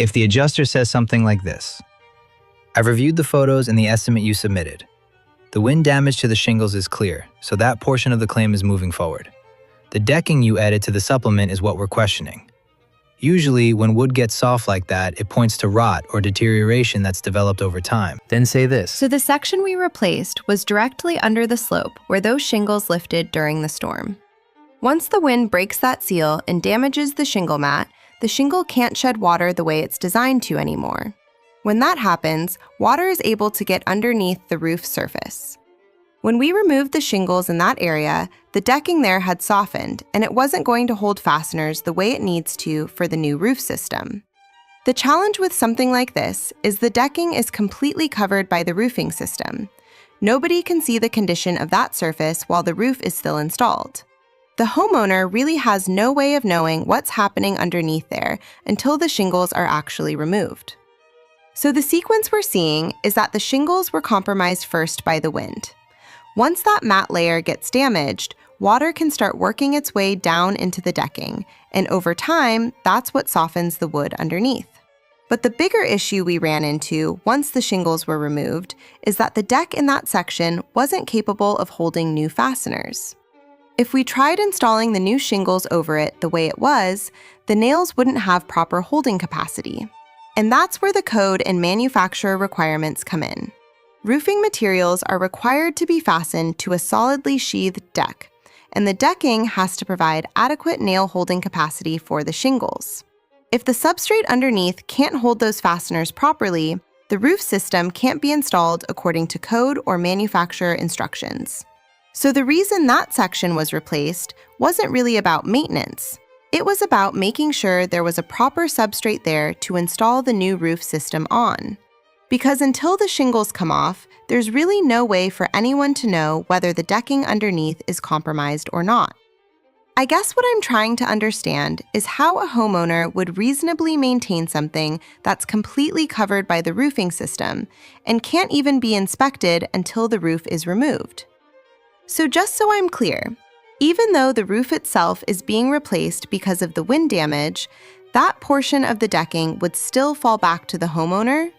if the adjuster says something like this: "I've reviewed the photos and the estimate you submitted. The wind damage to the shingles is clear, so that portion of the claim is moving forward. The decking you added to the supplement is what we're questioning. Usually, when wood gets soft like that, it points to rot or deterioration that's developed over time." Then say this: So the section we replaced was directly under the slope where those shingles lifted during the storm. Once the wind breaks that seal and damages the shingle mat, the shingle can't shed water the way it's designed to anymore. When that happens, water is able to get underneath the roof surface. When we removed the shingles in that area, the decking there had softened, and it wasn't going to hold fasteners the way it needs to for the new roof system. The challenge with something like this is the decking is completely covered by the roofing system. Nobody can see the condition of that surface while the roof is still installed. The homeowner really has no way of knowing what's happening underneath there until the shingles are actually removed. So the sequence we're seeing is that the shingles were compromised first by the wind. Once that mat layer gets damaged, water can start working its way down into the decking, and over time, that's what softens the wood underneath. But the bigger issue we ran into once the shingles were removed is that the deck in that section wasn't capable of holding new fasteners. If we tried installing the new shingles over it the way it was, the nails wouldn't have proper holding capacity. And that's where the code and manufacturer requirements come in. Roofing materials are required to be fastened to a solidly sheathed deck, and the decking has to provide adequate nail holding capacity for the shingles. If the substrate underneath can't hold those fasteners properly, the roof system can't be installed according to code or manufacturer instructions. So the reason that section was replaced wasn't really about maintenance. It was about making sure there was a proper substrate there to install the new roof system on. Because until the shingles come off, there's really no way for anyone to know whether the decking underneath is compromised or not. I guess what I'm trying to understand is how a homeowner would reasonably maintain something that's completely covered by the roofing system and can't even be inspected until the roof is removed. So just so I'm clear, even though the roof itself is being replaced because of the wind damage, that portion of the decking would still fall back to the homeowner